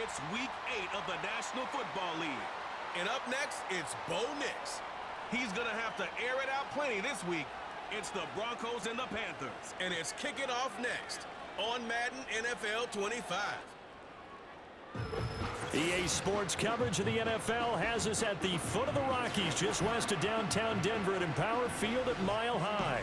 It's Week 8 of the National Football League. And up next, it's Bo Nix. He's going to have to air it out plenty this week. It's the Broncos and the Panthers. And it's kicking off next on Madden NFL 25. EA Sports coverage of the NFL has us at the foot of the Rockies, just west of downtown Denver at Empower Field at Mile High.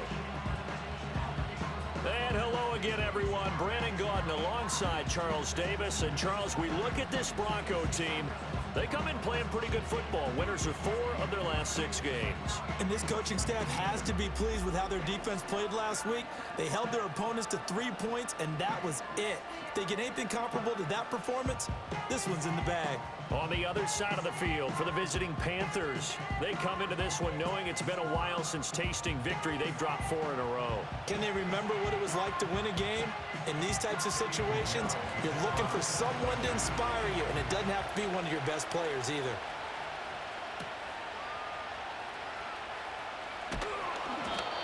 And hello again, everyone. Brandon Gaudin alongside Charles Davis. And Charles, we look at this Bronco team. They come in playing pretty good football. Winners of 4 of their last 6 games. And this coaching staff has to be pleased with how their defense played last week. They held their opponents to 3 points, and that was it. If they get anything comparable to that performance, this one's in the bag. On the other side of the field for the visiting Panthers, they come into this one knowing it's been a while since tasting victory. They've dropped 4 in a row. Can they remember what it was like to win a game? In these types of situations, you're looking for someone to inspire you, and it doesn't have to be one of your best players either.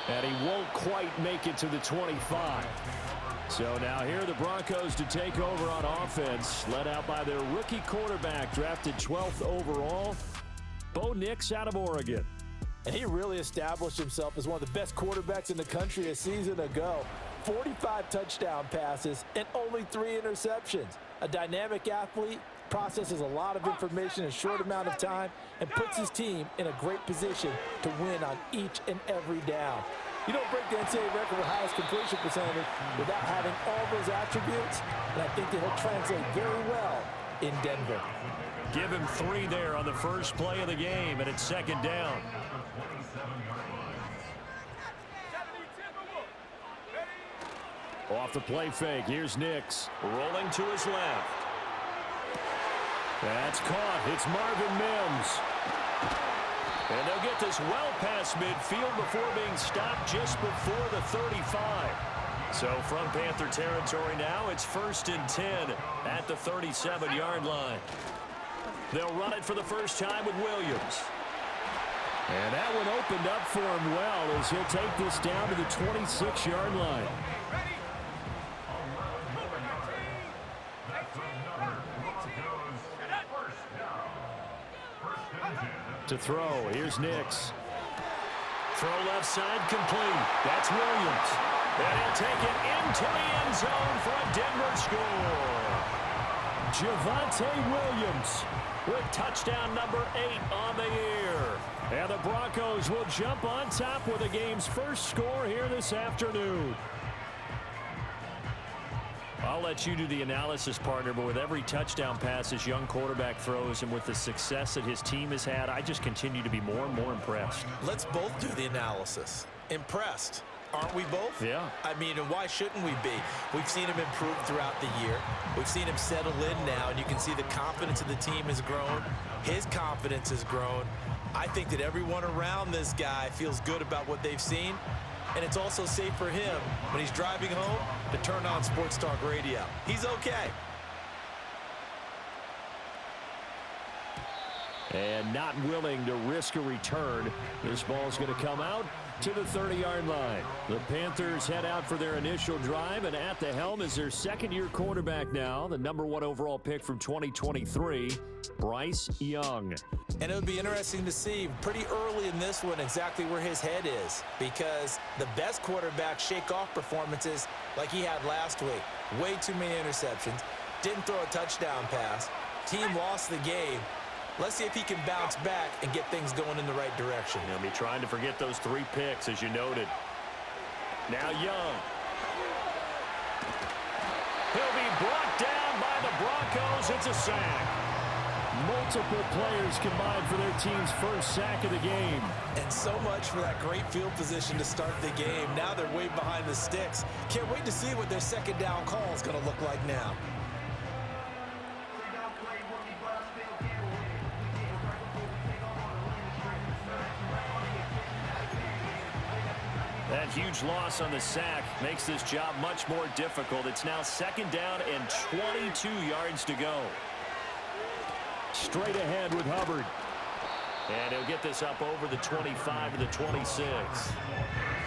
And he won't quite make it to the 25. So now here are the Broncos to take over on offense, led out by their rookie quarterback, drafted 12th overall, Bo Nix out of Oregon. And he really established himself as one of the best quarterbacks in the country a season ago. 45 touchdown passes and only 3 interceptions. A dynamic athlete, processes a lot of information in a short amount of time, and puts his team in a great position to win on each and every down. You don't break the NCAA record for highest completion percentage without having all those attributes, and I think that he'll translate very well in Denver. Give him 3 there on the first play of the game, and it's 2nd down. Off the play fake, here's Nix. Rolling to his left. That's caught. It's Marvin Mims. And they'll get this well past midfield before being stopped just before the 35. So from Panther territory now, it's 1st and 10 at the 37-yard line. They'll run it for the first time with Williams. And that one opened up for him well as he'll take this down to the 26-yard line. To throw, here's Nix. Throw left side complete. That's Williams. And he'll take it into the end zone for a Denver score. Javonte Williams with touchdown number 8 on the year. And the Broncos will jump on top with the game's first score here this afternoon. I'll let you do the analysis, partner, but with every touchdown pass this young quarterback throws and with the success that his team has had, I just continue to be more and more impressed. Let's both do the analysis. Impressed. Aren't we both? Yeah. I mean, and why shouldn't we be? We've seen him improve throughout the year. We've seen him settle in now, and you can see the confidence of the team has grown. His confidence has grown. I think that everyone around this guy feels good about what they've seen. And it's also safe for him when he's driving home to turn on Sports Talk Radio. He's okay. And not willing to risk a return. This ball's going to come out to the 30-yard line. The Panthers head out for their initial drive, and at the helm is their second-year quarterback now, the number 1 overall pick from 2023, Bryce Young. And it would be interesting to see pretty early in this one exactly where his head is, because the best quarterbacks shake off performances like he had last week. Way too many interceptions. Didn't throw a touchdown pass. Team lost the game. Let's see if he can bounce back and get things going in the right direction. He'll be trying to forget those 3 picks, as you noted. Now Young. He'll be brought down by the Broncos. It's a sack. Multiple players combined for their team's first sack of the game. And so much for that great field position to start the game. Now they're way behind the sticks. Can't wait to see what their second down call is going to look like now. That huge loss on the sack makes this job much more difficult. It's now 2nd down and 22 yards to go. Straight ahead with Hubbard. And he'll get this up over the 25 to the 26.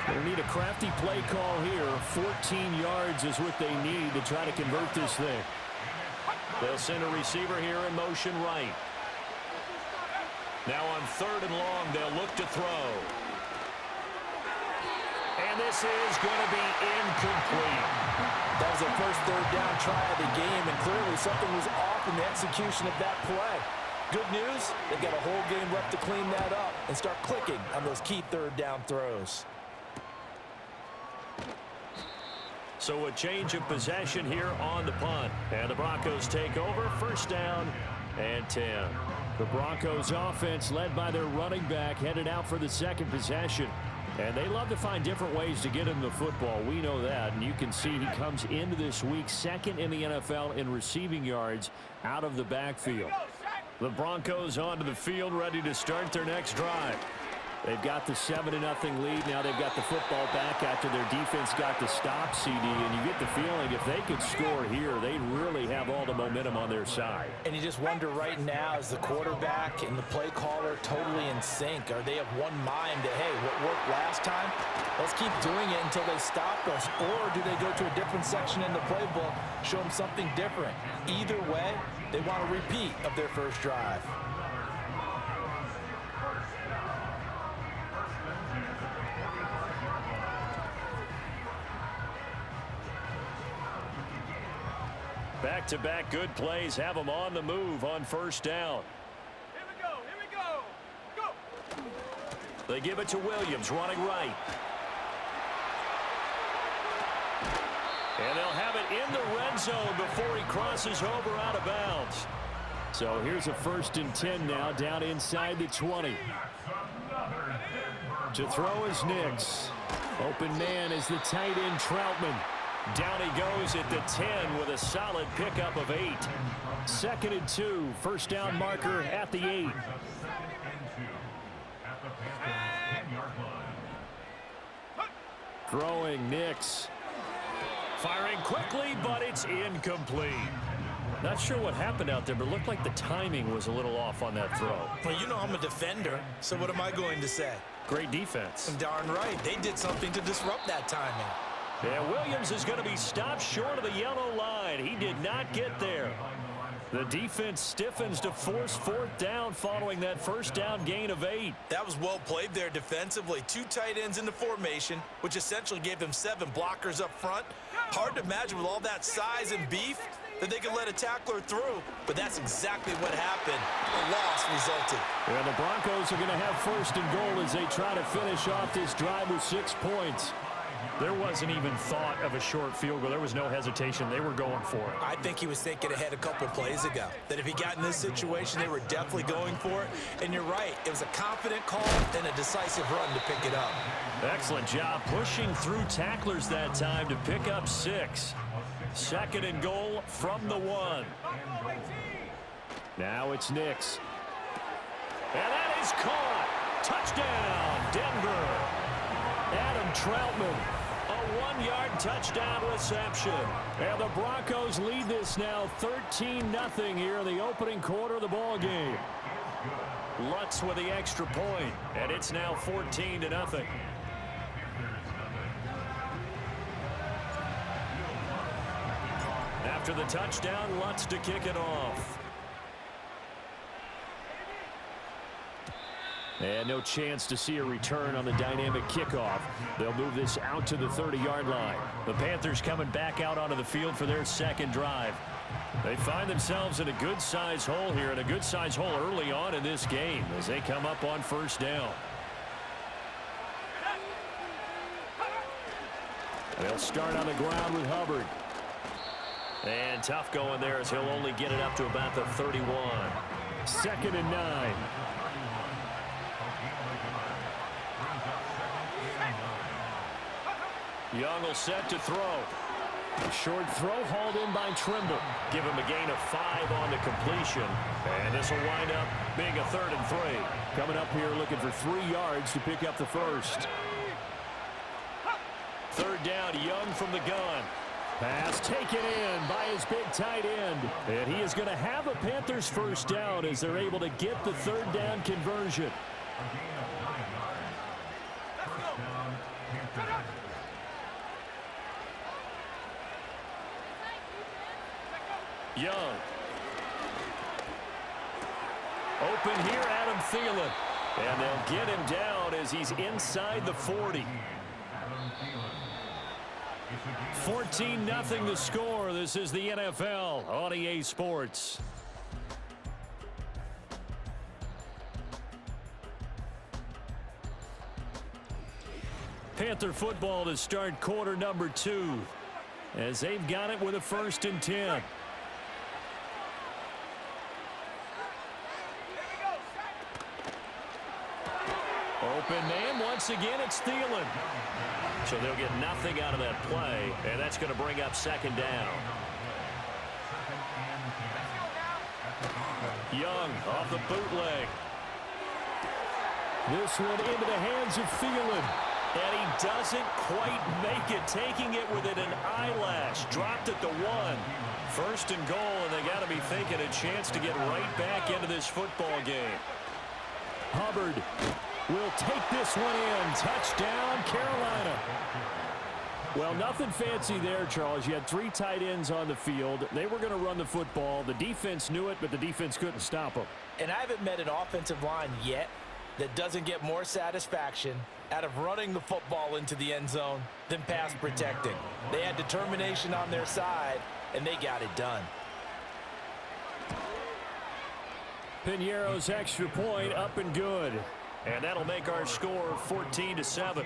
They'll need a crafty play call here. 14 yards is what they need to try to convert this thing. They'll send a receiver here in motion right. Now on 3rd and long, they'll look to throw. And this is going to be incomplete. That was their first 3rd down try of the game, and clearly something was off in the execution of that play. Good news, they've got a whole game left to clean that up and start clicking on those key 3rd down throws. So a change of possession here on the punt. And the Broncos take over, 1st down and 10. The Broncos offense, led by their running back, headed out for the 2nd possession. And they love to find different ways to get him the football. We know that. And you can see he comes into this week 2nd in the NFL in receiving yards out of the backfield. The Broncos onto the field, ready to start their next drive. They've got the 7-0 lead. Now they've got the football back after their defense got the stop, CD. And you get the feeling if they could score here, they'd really have all the momentum on their side. And you just wonder right now, is the quarterback and the play caller totally in sync? Are they of one mind that, hey, what worked last time, let's keep doing it until they stop us? Or do they go to a different section in the playbook, show them something different? Either way, they want a repeat of their first drive. Back-to-back good plays have them on the move on 1st down. Here we go. Go. They give it to Williams, running right. And they'll have it in the red zone before he crosses over out of bounds. So here's a 1st and 10 now, down inside the 20. To throw is Nix. Open man is the tight end Troutman. Down he goes at the 10 with a solid pickup of 8. 2nd and 2, 1st down marker at the 8. Throwing Nix. Firing quickly, but it's incomplete. Not sure what happened out there, but it looked like the timing was a little off on that throw. Well, you know I'm a defender, so what am I going to say? Great defense. Darn right. They did something to disrupt that timing. And Williams is going to be stopped short of the yellow line. He did not get there. The defense stiffens to force 4th down following that 1st down gain of 8. That was well played there defensively. 2 tight ends in the formation, which essentially gave them 7 blockers up front. Hard to imagine with all that size and beef that they could let a tackler through, but that's exactly what happened. A loss resulted. And the Broncos are going to have 1st and goal as they try to finish off this drive with 6 points. There wasn't even thought of a short field goal. There was no hesitation. They were going for it. I think he was thinking ahead a couple plays ago, that if he got in this situation, they were definitely going for it. And you're right, it was a confident call and a decisive run to pick it up. Excellent job pushing through tacklers that time to pick up 6. 2nd and goal from the 1. Now it's Nix. And that is caught. Touchdown, Denver. Adam Troutman. A 1-yard touchdown reception. And the Broncos lead this now 13-0 here in the opening quarter of the ball game. Lutz with the extra point, and it's now 14-0. After the touchdown, Lutz to kick it off. And no chance to see a return on the dynamic kickoff. They'll move this out to the 30-yard line. The Panthers coming back out onto the field for their 2nd drive. They find themselves in a good-sized hole here, and a good-sized hole early on in this game as they come up on 1st down. They'll start on the ground with Hubbard. And tough going there as he'll only get it up to about the 31. 2nd and 9. Young will set to throw. A short throw hauled in by Trimble. Give him a gain of 5 on the completion. And this will wind up being a 3rd and 3. Coming up here looking for 3 yards to pick up the 1st. 3rd down, Young from the gun. Pass taken in by his big tight end. And he is going to have a Panthers 1st down as they're able to get the 3rd down conversion. Young Open here, Adam Thielen. And they'll get him down as he's inside the 40. 14-0 the score. This is the NFL on EA Sports. Panther football to start quarter number 2 as they've got it with a 1st and 10. Open man. Once again, it's Thielen. So they'll get nothing out of that play, and that's going to bring up 2nd down. Young off the bootleg. This one into the hands of Thielen. And he doesn't quite make it, taking it within an eyelash. Dropped at the 1. 1st and goal, and they got to be thinking a chance to get right back into this football game. Hubbard will take this one in. Touchdown, Carolina. Well, nothing fancy there, Charles. You had 3 tight ends on the field. They were going to run the football. The defense knew it, but the defense couldn't stop them. And I haven't met an offensive line yet that doesn't get more satisfaction out of running the football into the end zone than pass protecting. They had determination on their side, and they got it done. Piñeiro's extra point up and good. And that'll make our score 14-7.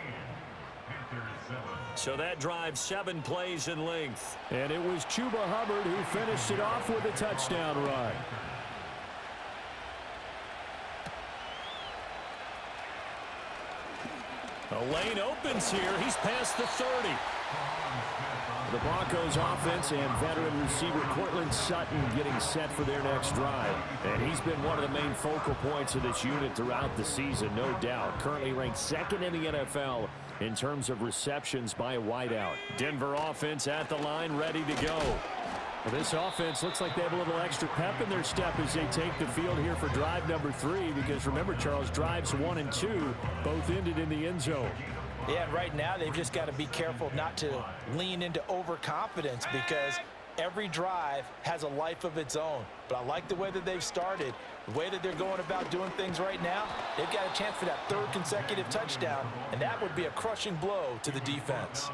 So that drives 7 plays in length. And it was Chuba Hubbard who finished it off with a touchdown run. A lane opens here. He's past the 30. The Broncos offense and veteran receiver Cortland Sutton getting set for their next drive. And he's been one of the main focal points of this unit throughout the season, no doubt. Currently ranked 2nd in the NFL in terms of receptions by a wideout. Denver offense at the line, ready to go. Well, this offense looks like they have a little extra pep in their step as they take the field here for drive number 3. Because remember, Charles, drives 1 and 2 both ended in the end zone. Yeah, right now they've just got to be careful not to lean into overconfidence because every drive has a life of its own. But I like the way that they've started, the way that they're going about doing things right now. They've got a chance for that 3rd consecutive touchdown, and that would be a crushing blow to the defense.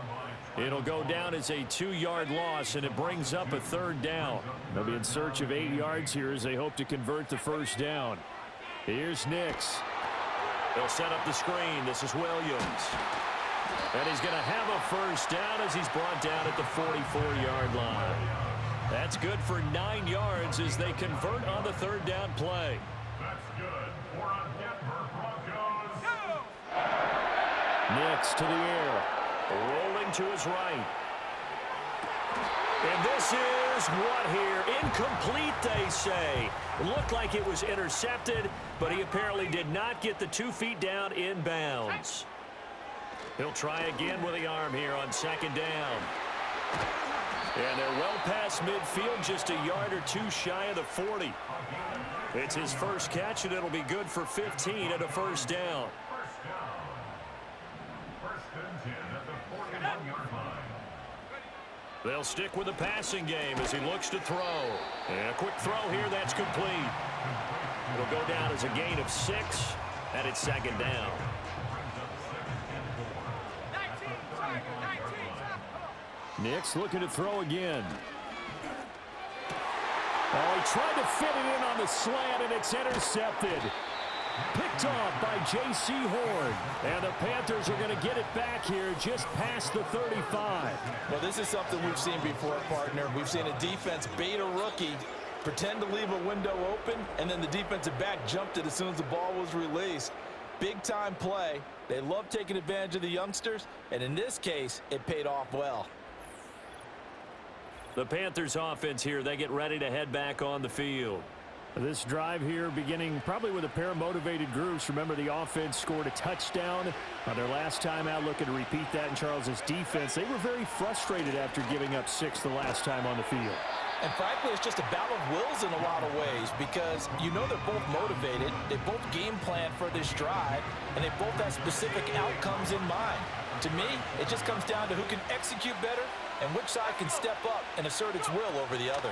It'll go down as a 2-yard loss, and it brings up a 3rd down. They'll be in search of 8 yards here as they hope to convert the 1st down. Here's Nix. They'll set up the screen. This is Williams. And he's going to have a 1st down as he's brought down at the 44-yard line. That's good for 9 yards as they convert on the 3rd down play. That's good for a Denver Broncos. Nix to the air. Rolling to his right. And this is what here? Incomplete, they say. Looked like it was intercepted, but he apparently did not get the 2 feet down in bounds. He'll try again with the arm here on 2nd down. And they're well past midfield, just a yard or 2 shy of the 40. It's his 1st catch, and it'll be good for 15 at a 1st down. They'll stick with the passing game as he looks to throw. And a quick throw here, that's complete. It'll go down as a gain of 6, and it's 2nd down. Nix looking to throw again. Oh, he tried to fit it in on the slant, and it's intercepted. Picked off by J.C. Horn. And the Panthers are going to get it back here just past the 35. Well, this is something we've seen before, partner. We've seen a defense bait a rookie, pretend to leave a window open, and then the defensive back jumped it as soon as the ball was released. Big-time play. They love taking advantage of the youngsters, and in this case, it paid off well. The Panthers offense here, they get ready to head back on the field. This drive here beginning probably with a pair of motivated groups. Remember, the offense scored a touchdown on their last time out. Looking to repeat that in Charles's defense. They were very frustrated after giving up 6 the last time on the field. And frankly, it's just a battle of wills in a lot of ways because you know they're both motivated. They both game plan for this drive, and they both have specific outcomes in mind. To me, it just comes down to who can execute better and which side can step up and assert its will over the other.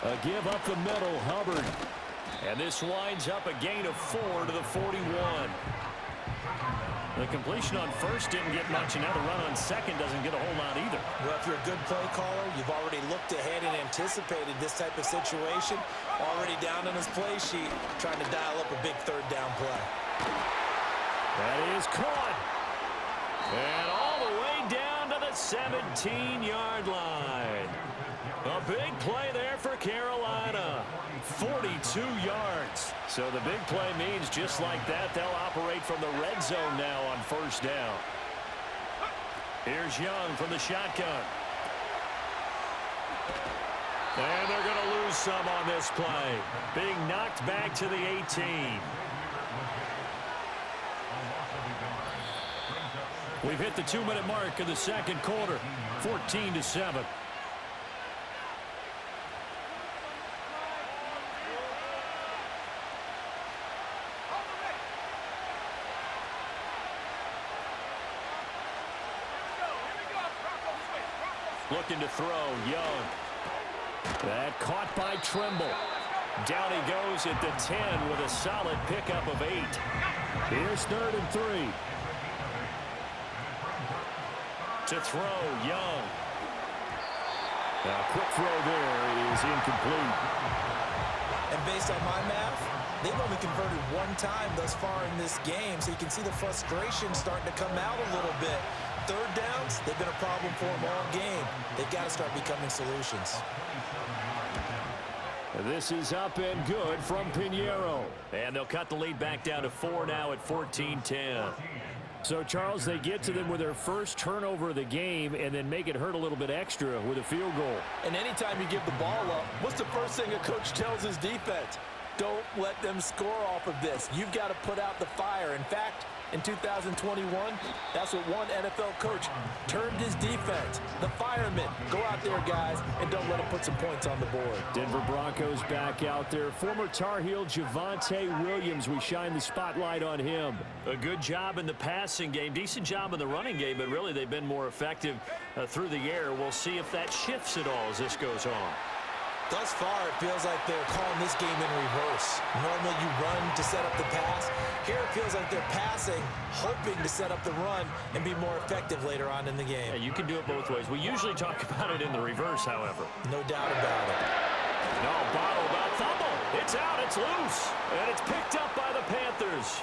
A give up the middle. Hubbard And this winds up a gain of 4 to the 41. The completion on first didn't get much, and now the run on second doesn't get a whole lot either. Well, if you're a good play caller, you've already looked ahead and anticipated this type of situation. Already down on his play sheet, trying to dial up a big third down play. That is caught. And all the way down to the 17-yard line. A big play there for Carolina. 42 yards. So the big play means just like that, they'll operate from the red zone now on first down. Here's Young from the shotgun. And they're going to lose some on this play. Being knocked back to the 18. We've hit the 2-minute mark of the second quarter. 14-7. Looking to throw, Young. That caught by Trimble. Down he goes at the 10 with a solid pickup of 8. Here's 3rd and 3. To throw, Young. A quick throw there is incomplete. And based on my math, they've only converted one time thus far in this game, so you can see the frustration starting to come out a little bit. Third downs, they've been a problem for them all game. They've got to start becoming solutions. This is up and good from Pinheiro. And they'll cut the lead back down to 4 now at 14-10. So, Charles, they get to them with their first turnover of the game and then make it hurt a little bit extra with a field goal. And anytime you give the ball up, what's the first thing a coach tells his defense? Don't let them score off of this. You've got to put out the fire. In fact, in 2021, that's what one NFL coach termed his defense. The firemen. Go out there, guys, and don't let them put some points on the board. Denver Broncos back out there. Former Tar Heel Javonte Williams, we shine the spotlight on him. A good job in the passing game. Decent job in the running game, but really they've been more effective through the air. We'll see if that shifts at all as this goes on. Thus far, it feels like they're calling this game in reverse. Normally you run to set up the pass. Here it feels like they're passing, hoping to set up the run and be more effective later on in the game. Yeah, you can do it both ways. We usually talk about it in the reverse, however. No doubt about it. No, bottle about fumble. It's out, it's loose, and it's picked up by the Panthers.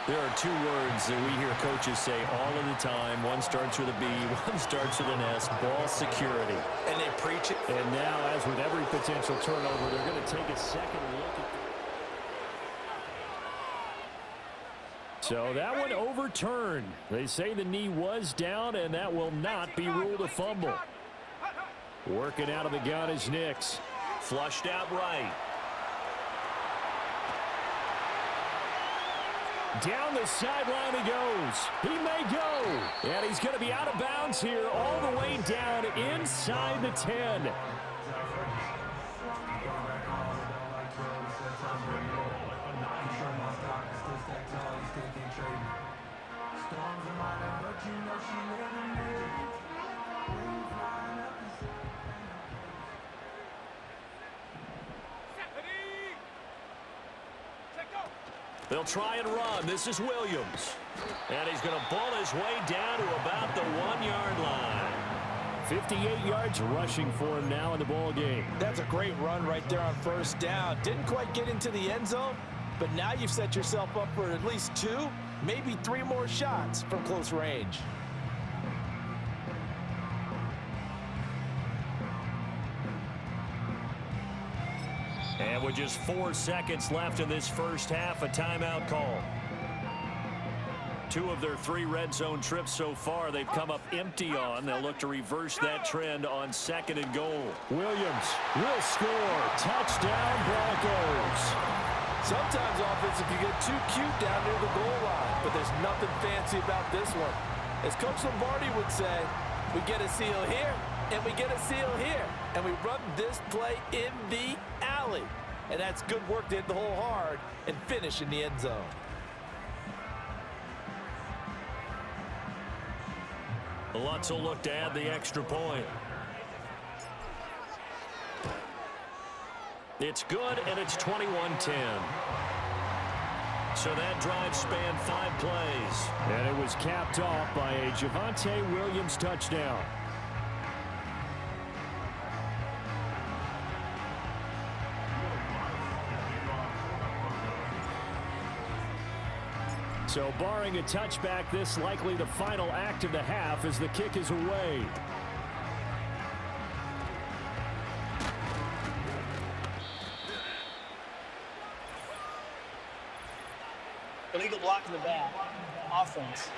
There are 2 words that we hear coaches say all of the time. One starts with a B, one starts with an S, ball security. And they preach it. And now, as with every potential turnover, they're going to take a second look at So that one overturned. They say the knee was down, and that will not be ruled a fumble. Working out of the gun is Nix. Flushed out right. Down the sideline he goes. He may go. And he's going to be out of bounds here all the way down inside the 10. They'll try and run. This is Williams. And he's going to bull his way down to about the 1-yard line. 58 yards rushing for him now in the ball game. That's a great run right there on first down. Didn't quite get into the end zone, but now you've set yourself up for at least 2, maybe 3 more shots from close range. And with just 4 seconds left in this first half, a timeout call. 2 of their 3 red zone trips so far they've come up empty on. They'll look to reverse that trend on 2nd and goal. Williams will score. Touchdown, Broncos. Sometimes offense can get too cute down near the goal line, but there's nothing fancy about this one. As Coach Lombardi would say, we get a seal here, and we get a seal here, and we run this play in the alley. And that's good work to hit the hole hard and finish in the end zone. Lutz will look to add the extra point. It's good, and it's 21-10. So that drive spanned 5 plays. And it was capped off by a Javonte Williams touchdown. So barring a touchback, this likely the final act of the half as the kick is away. Illegal block in the back. Offense.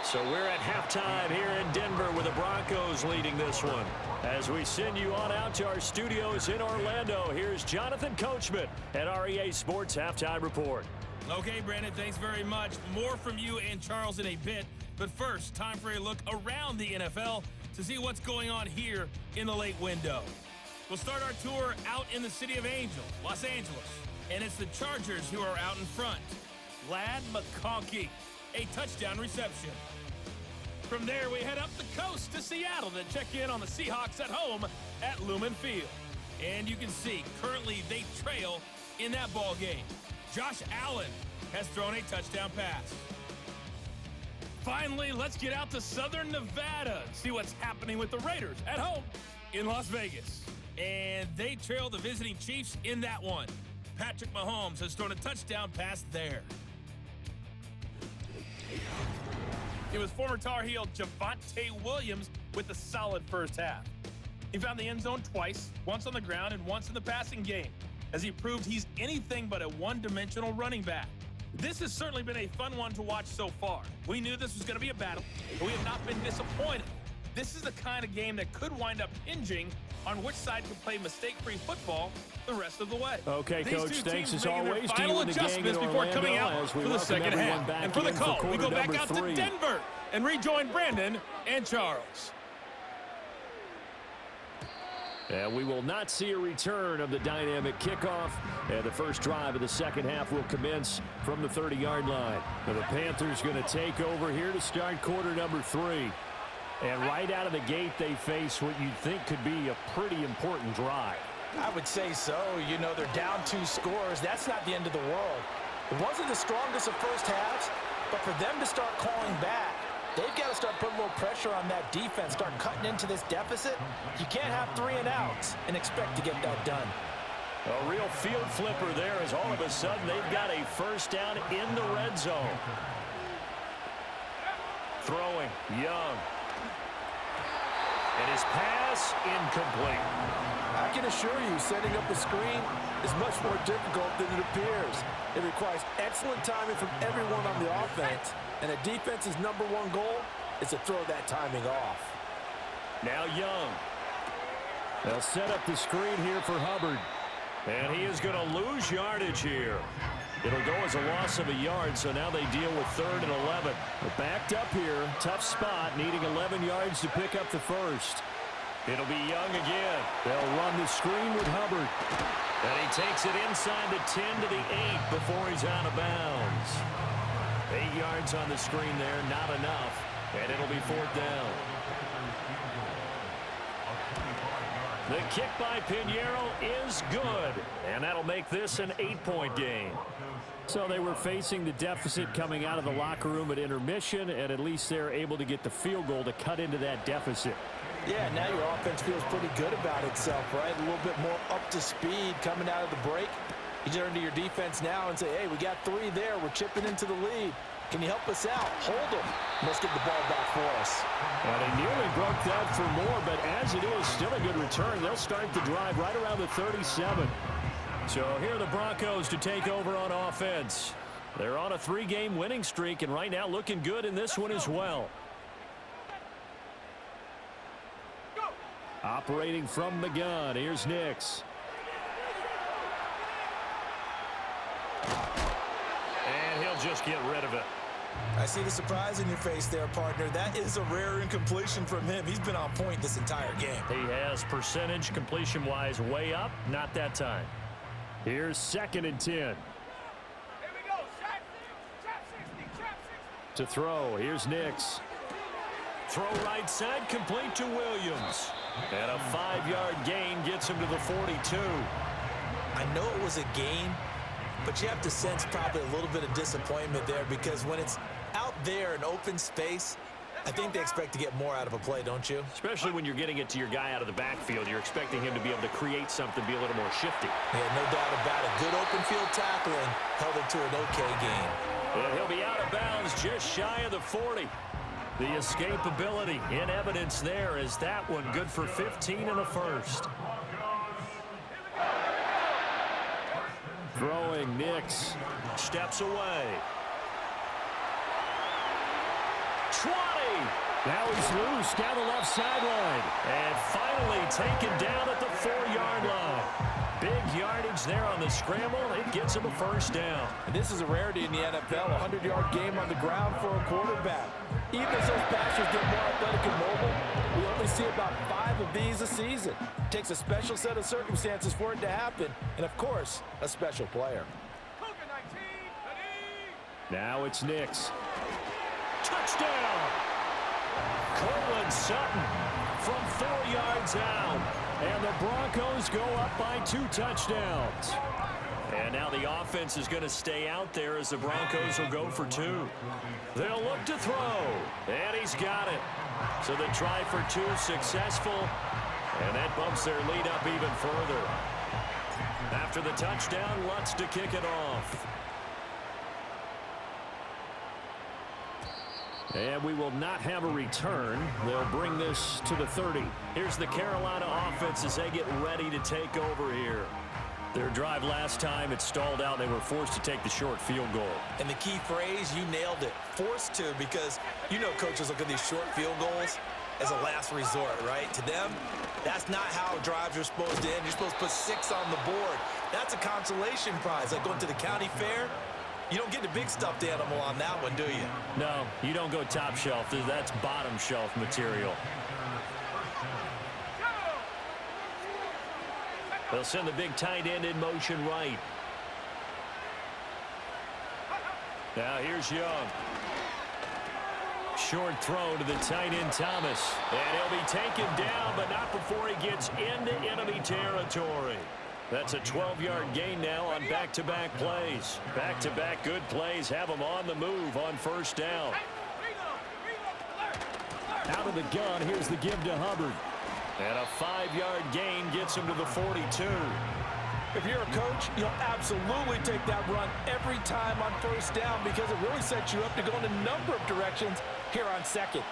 So we're at halftime here in Denver with the Broncos leading this one. As we send you on out to our studios in Orlando, here's Jonathan Coachman at REA Sports Halftime Report. Okay, Brandon, thanks very much. More from you and Charles in a bit. But first, time for a look around the NFL to see what's going on here in the late window. We'll start our tour out in the City of Angels, Los Angeles. And it's the Chargers who are out in front. Ladd McConkey, a touchdown reception. From there, we head up the coast to Seattle to check in on the Seahawks at home at Lumen Field. And you can see, currently they trail in that ball game. Josh Allen has thrown a touchdown pass. Finally, let's get out to Southern Nevada and see what's happening with the Raiders at home in Las Vegas. And they trail the visiting Chiefs in that one. Patrick Mahomes has thrown a touchdown pass there. It was former Tar Heel Javonte Williams with a solid first half. He found the end zone twice, once on the ground and once in the passing game, as he proved he's anything but a one-dimensional running back. This has certainly been a fun one to watch so far. We knew this was going to be a battle, but we have not been disappointed. This is the kind of game that could wind up hinging on which side can play mistake-free football the rest of the way. Okay, Coach, thanks as always to final you and the gang in before Orlando coming out as we for the second half. back And for the in call, we go back quarter out number 3. to Denver and rejoin Brandon and Charles. And we will not see a return of the dynamic kickoff. And the first drive of the second half will commence from the 30-yard line. And the Panthers going to take over here to start quarter number 3. And right out of the gate, they face what you'd think could be a pretty important drive. I would say so. You know, they're down 2 scores. That's not the end of the world. It wasn't the strongest of first halves, but for them to start calling back, they've got to start putting a little pressure on that defense, start cutting into this deficit. You can't have 3 and outs and expect to get that done. A real field flipper there as all of a sudden they've got a first down in the red zone. Throwing, Young. And his pass incomplete. I can assure you, setting up a screen is much more difficult than it appears. It requires excellent timing from everyone on the offense, and a defense's #1 goal is to throw that timing off. Now Young. They'll set up the screen here for Hubbard. And he is going to lose yardage here. It'll go as a loss of a yard, so now they deal with 3rd and 11. They're backed up here. Tough spot, needing 11 yards to pick up the first. It'll be Young again. They'll run the screen with Hubbard. And he takes it inside the 10 to the 8 before he's out of bounds. 8 yards on the screen there, not enough. And it'll be 4th down. The kick by Pinheiro is good. And that'll make this an 8-point game. So they were facing the deficit coming out of the locker room at intermission, and at least they're able to get the field goal to cut into that deficit. Yeah, now your offense feels pretty good about itself, right? A little bit more up to speed coming out of the break. You turn to your defense now and say, hey, we got 3 there. We're chipping into the lead. Can you help us out? Hold them. Let's get the ball back for us. And they nearly broke that for more, but as it is, still a good return. They'll start the drive right around the 37. So here are the Broncos to take over on offense. They're on a 3-game winning streak, and right now looking good in this one as well. Operating from the gun, here's Nix. And he'll just get rid of it. I see the surprise in your face there, partner. That is a rare incompletion from him. He's been on point this entire game. He has percentage completion-wise way up, not that time. Here's 2nd and 10. Here we go. Trap 60. To throw, here's Nix. Throw right side, complete to Williams. And a 5-yard gain gets him to the 42. I know it was a gain, but you have to sense probably a little bit of disappointment there because when it's out there in open space, I think they expect to get more out of a play, don't you? Especially when you're getting it to your guy out of the backfield. You're expecting him to be able to create something, be a little more shifty. Yeah, no doubt about it. Good open field tackling held it to an okay gain. And he'll be out of bounds just shy of the 40. The escapability in evidence there is that one good for 15 and a first. Throwing Nix. Steps away. 20. Now he's loose down the left sideline. And finally taken down at the 4-yard line. Big yardage there on the scramble. It gets him a first down. And this is a rarity in the NFL, a 100-yard game on the ground for a quarterback. Even as those passers get more athletic and mobile, we only see about 5 of these a season. It takes a special set of circumstances for it to happen, and of course, a special player. Now it's Nix. Touchdown! Cortland Sutton from 4 yards out. And the Broncos go up by 2 touchdowns. And now the offense is going to stay out there as the Broncos will go for 2. They'll look to throw. And he's got it. So the try for 2 successful. And that bumps their lead up even further. After the touchdown, Lutz to kick it off. And we will not have a return. They'll bring this to the 30. Here's the Carolina offense as they get ready to take over here. Their drive last time, it stalled out. They were forced to take the short field goal. And the key phrase, you nailed it. Forced to, because you know coaches look at these short field goals as a last resort, right? To them, that's not how drives are supposed to end. You're supposed to put 6 on the board. That's a consolation prize. Like going to the county fair, you don't get the big stuffed animal on that one, do you? No, you don't go top shelf. That's bottom shelf material. They'll send the big tight end in motion right. Now here's Young. Short throw to the tight end Thomas. And he'll be taken down, but not before he gets into enemy territory. That's a 12-yard gain now on back-to-back plays. Back-to-back good plays have them on the move on first down. Out of the gun, here's the give to Hubbard. And a 5-yard gain gets him to the 42. If you're a coach, you'll absolutely take that run every time on first down because it really sets you up to go in a number of directions here on second.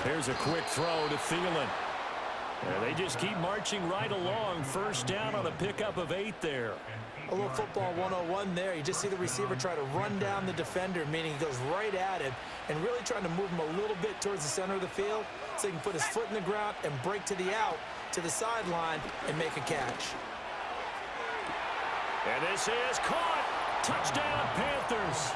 Here's a quick throw to Thielen. And they just keep marching right along. First down on a pickup of 8 there. A little football 101 there. You just see the receiver try to run down the defender, meaning he goes right at him and really trying to move him a little bit towards the center of the field so he can put his foot in the ground and break to the out, to the sideline, and make a catch. And this is caught. Touchdown, Panthers.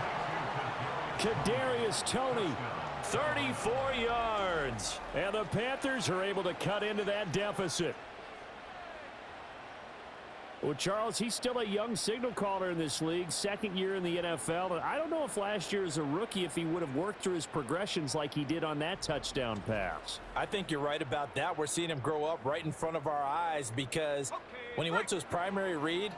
Kadarius Toney, 34 yards. And the Panthers are able to cut into that deficit. Well, Charles, he's still a young signal caller in this league, second year in the NFL. And I don't know if last year as a rookie, if he would have worked through his progressions like he did on that touchdown pass. I think you're right about that. We're seeing him grow up right in front of our eyes because when he went to his primary read,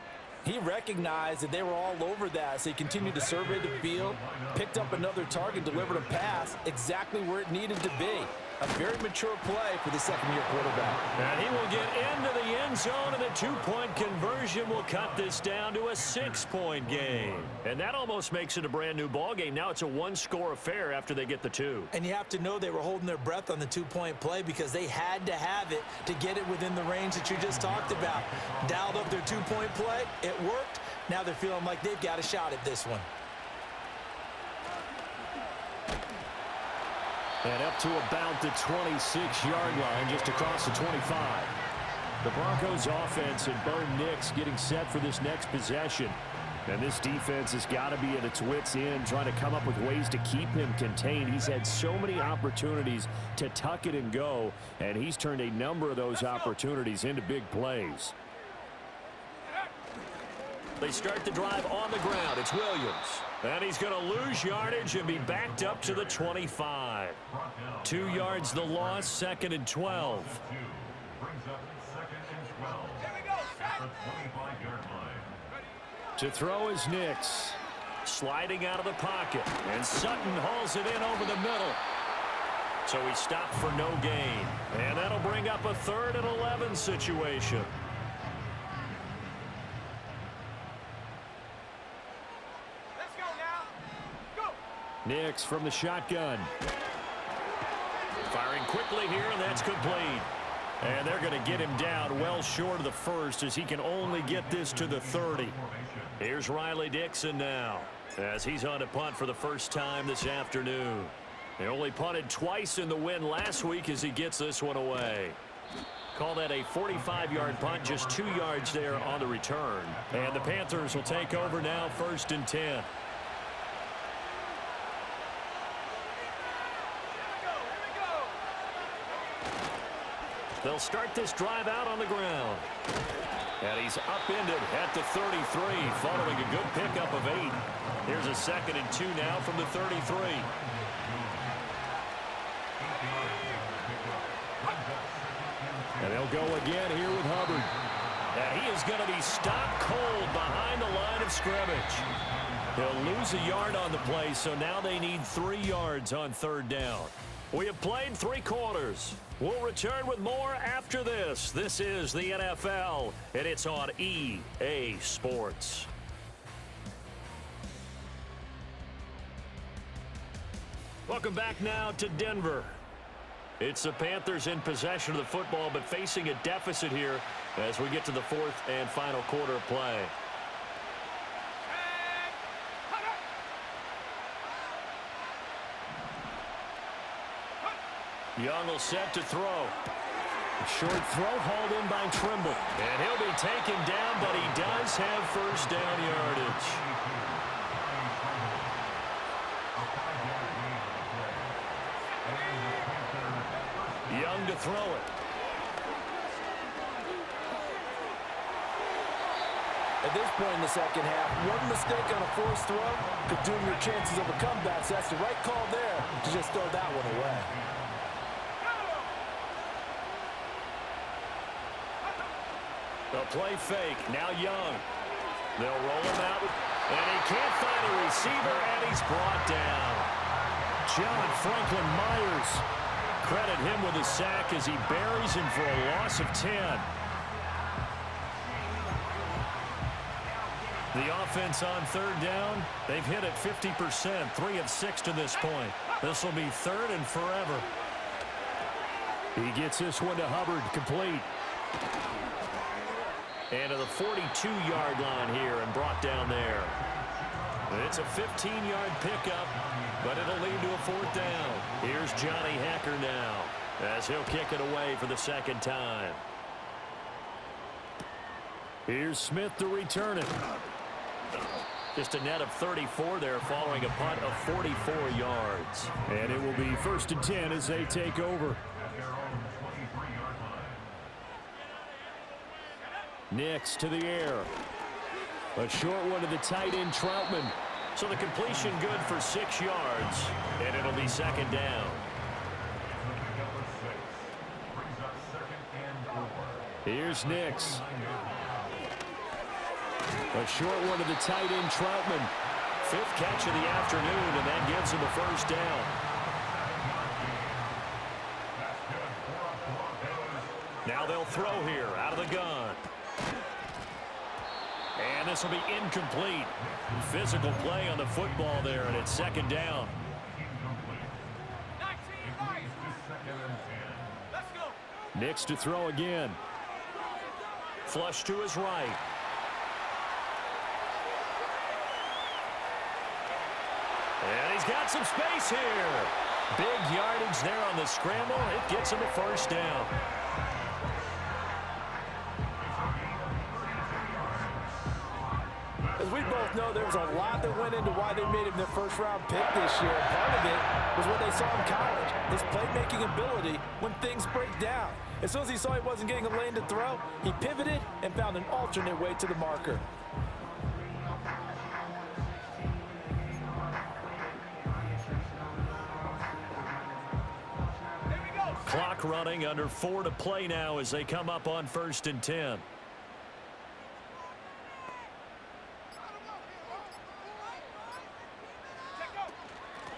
he recognized that they were all over that, so he continued to survey the field, picked up another target, delivered a pass exactly where it needed to be. A very mature play for the second-year quarterback. And he will get into the end zone, and the 2-point conversion will cut this down to a 6-point game. And that almost makes it a brand-new ball game. Now it's a 1-score affair after they get the 2. And you have to know they were holding their breath on the 2-point play because they had to have it to get it within the range that you just talked about. Dialed up their 2-point play. It worked. Now they're feeling like they've got a shot at this one. And up to about the 26-yard line, just across the 25. The Broncos offense and Bo Nix getting set for this next possession. And this defense has got to be at its wits' end, trying to come up with ways to keep him contained. He's had so many opportunities to tuck it and go, and he's turned a number of those opportunities into big plays. They start the drive on the ground. It's Williams. And he's going to lose yardage and be backed up to the 25. 2 yards the loss, 2nd and 12. Brings up 2nd and 12. At the 25-yard line. To throw is Nix. Sliding out of the pocket. And Sutton hauls it in over the middle. So he stopped for no gain. And that'll bring up a 3rd and 11 situation. Let's go now. Go. Nix from the shotgun. Firing quickly here, and that's complete. And they're going to get him down well short of the first as he can only get this to the 30. Here's Riley Dixon now as he's on a punt for the first time this afternoon. They only punted twice in the win last week as he gets this one away. Call that a 45-yard punt, just 2 yards there on the return. And the Panthers will take over now, 1st and 10. They'll start this drive out on the ground. And he's upended at the 33 following a good pickup of 8. Here's a 2nd and 2 now from the 33. And they'll go again here with Hubbard. And he is going to be stopped cold behind the line of scrimmage. He'll lose a yard on the play, so now they need 3 yards on 3rd down. We have played 3 quarters. We'll return with more after this. This is the NFL, and it's on EA Sports. Welcome back now to Denver. It's the Panthers in possession of the football, but facing a deficit here as we get to the 4th and final quarter of play. Young will set to throw. Short throw hauled in by Trimble. And he'll be taken down, but he does have 1st down yardage. Young to throw it. At this point in the second half, one mistake on a forced throw could doom your chances of a comeback. So that's the right call there to just throw that one away. The play fake. Now Young. They'll roll him out. And he can't find a receiver, and he's brought down. John Franklin Myers. Credit him with a sack as he buries him for a loss of 10. The offense on 3rd down, they've hit it 50%, 3 of 6 to this point. This will be 3rd and forever. He gets this one to Hubbard, complete. And to the 42-yard line here and brought down there. It's a 15-yard pickup, but it'll lead to a 4th down. Here's Johnny Hacker now as he'll kick it away for the 2nd time. Here's Smith to return it. Just a net of 34 there following a punt of 44 yards. And it will be 1st and 10 as they take over. Nix to the air. A short one to the tight end, Troutman. So the completion good for 6 yards, and it'll be 2nd down. Here's Nix. A short one to the tight end, Troutman. 5th catch of the afternoon, and that gives him a 1st down. Now they'll throw here out of the gun. And this will be incomplete. Physical play on the football there, and it's 2nd down. Nix to throw again. Flush to his right. And he's got some space here. Big yardage there on the scramble. It gets him a 1st down. As we both know, there was a lot that went into why they made him their 1st-round pick this year. Part of it was what they saw in college, his playmaking ability when things break down. As soon as he saw he wasn't getting a lane to throw, he pivoted and found an alternate way to the marker. Clock running, under 4 to play now as they come up on 1st and 10.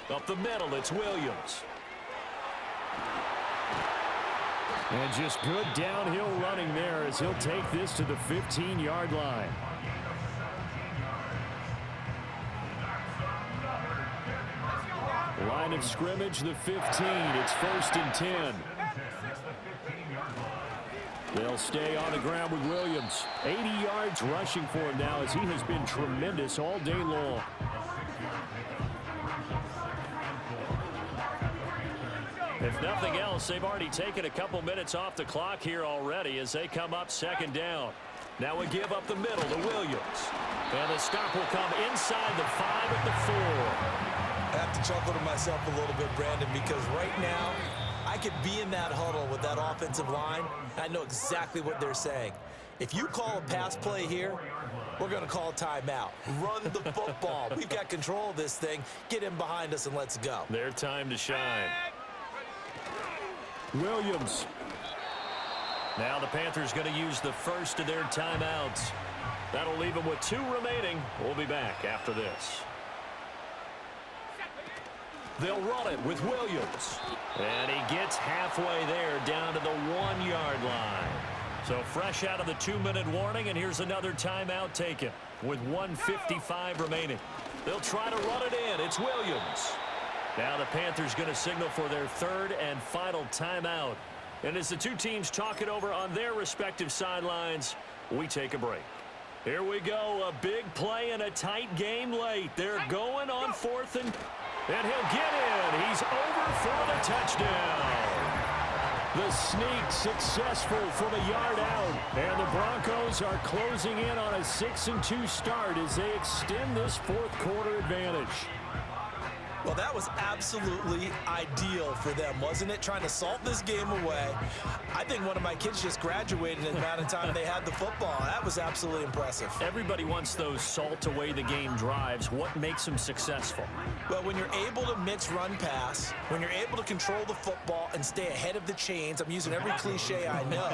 Up the middle, it's Williams. And just good downhill running there as he'll take this to the 15-yard line. Line of scrimmage, the 15. It's 1st and 10. They'll stay on the ground with Williams. 80 yards rushing for him now as he has been tremendous all day long. If nothing else, they've already taken a couple minutes off the clock here already as they come up 2nd down. Now we give up the middle to Williams. And the stop will come inside the 5 at the 4. I have to chuckle to myself a little bit, Brandon, because right now I could be in that huddle with that offensive line. I know exactly what they're saying. If you call a pass play here, we're going to call a timeout. Run the football. We've got control of this thing. Get in behind us and let's go. Their time to shine. Williams. Now the Panthers going to use the first of their timeouts. That'll leave them with 2 remaining. We'll be back after this. They'll run it with Williams. And he gets halfway there down to the 1-yard line. So fresh out of the 2-minute warning, and here's another timeout taken with 1:55 remaining. They'll try to run it in. It's Williams. Now the Panthers going to signal for their 3rd and final timeout. And as the two teams talk it over on their respective sidelines, we take a break. Here we go. A big play and a tight game late. They're going on 4th and he'll get in. He's over for the touchdown. The sneak successful from a yard out. And the Broncos are closing in on a 6-2 start as they extend this 4th quarter advantage. Well, that was absolutely ideal for them, wasn't it? Trying to salt this game away. I think one of my kids just graduated in the amount of time they had the football. That was absolutely impressive. Everybody wants those salt away the game drives. What makes them successful? Well, when you're able to mix run pass, when you're able to control the football and stay ahead of the chains, I'm using every cliche I know,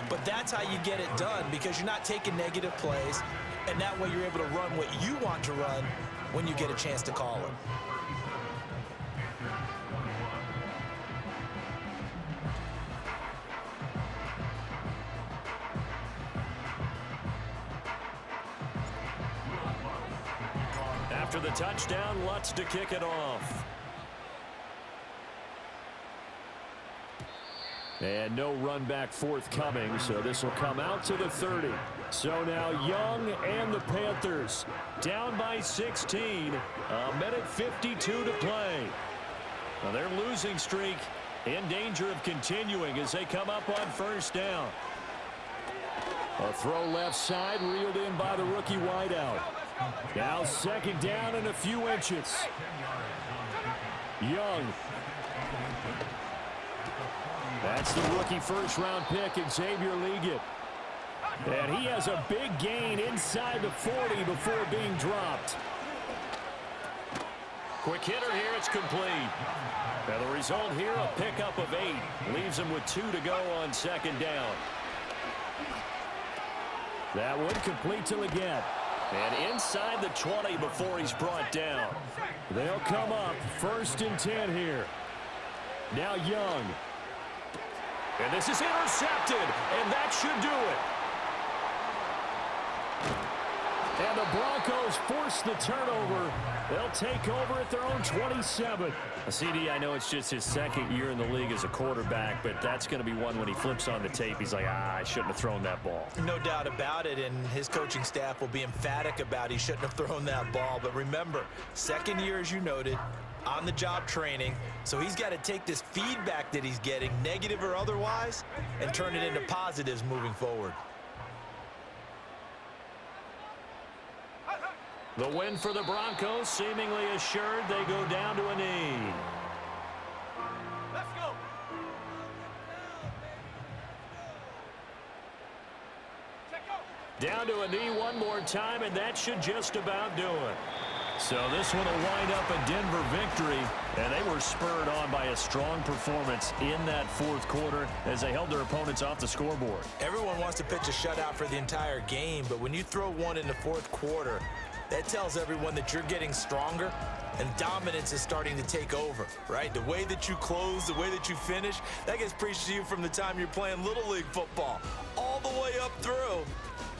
but that's how you get it done because you're not taking negative plays, and that way you're able to run what you want to run when you get a chance to call it. After the touchdown, Lutz to kick it off. And no run back forthcoming, so this will come out to the 30. So now Young and the Panthers down by 16. A minute 52 to play. Now their losing streak in danger of continuing as they come up on 1st down. A throw left side, reeled in by the rookie wideout. Now 2nd down and a few inches. Young. That's the rookie 1st-round pick, Xavier Liggett. And he has a big gain inside the 40 before being dropped. Quick hitter here, it's complete. And the result here, a pickup of 8. Leaves him with 2 to go on 2nd down. That one complete to Liggett. And inside the 20 before he's brought down. They'll come up 1st and 10 here. Now Young. And this is intercepted, and that should do it. And the Broncos force the turnover. They'll take over at their own 27. CD, I know it's just his 2nd year in the league as a quarterback, but that's going to be one when he flips on the tape. He's like, I shouldn't have thrown that ball. No doubt about it, and his coaching staff will be emphatic about he shouldn't have thrown that ball. But remember, 2nd year, as you noted, on-the-job training, so he's got to take this feedback that he's getting, negative or otherwise, and turn it into positives moving forward. The win for the Broncos, seemingly assured. They go down to a knee. Let's go. Down to a knee one more time, and that should just about do it. So this one will wind up a Denver victory, and they were spurred on by a strong performance in that fourth quarter as they held their opponents off the scoreboard. Everyone wants to pitch a shutout for the entire game, but when you throw one in the fourth quarter, that tells everyone that you're getting stronger and dominance is starting to take over, right? The way that you close, the way that you finish, that gets preached to you from the time you're playing Little League football all the way up through.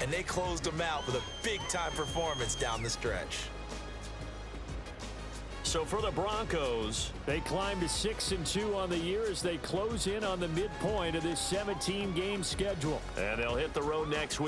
And they closed them out with a big-time performance down the stretch. So for the Broncos, they climb to 6-2 on the year as they close in on the midpoint of this 17-game schedule. And they'll hit the road next week.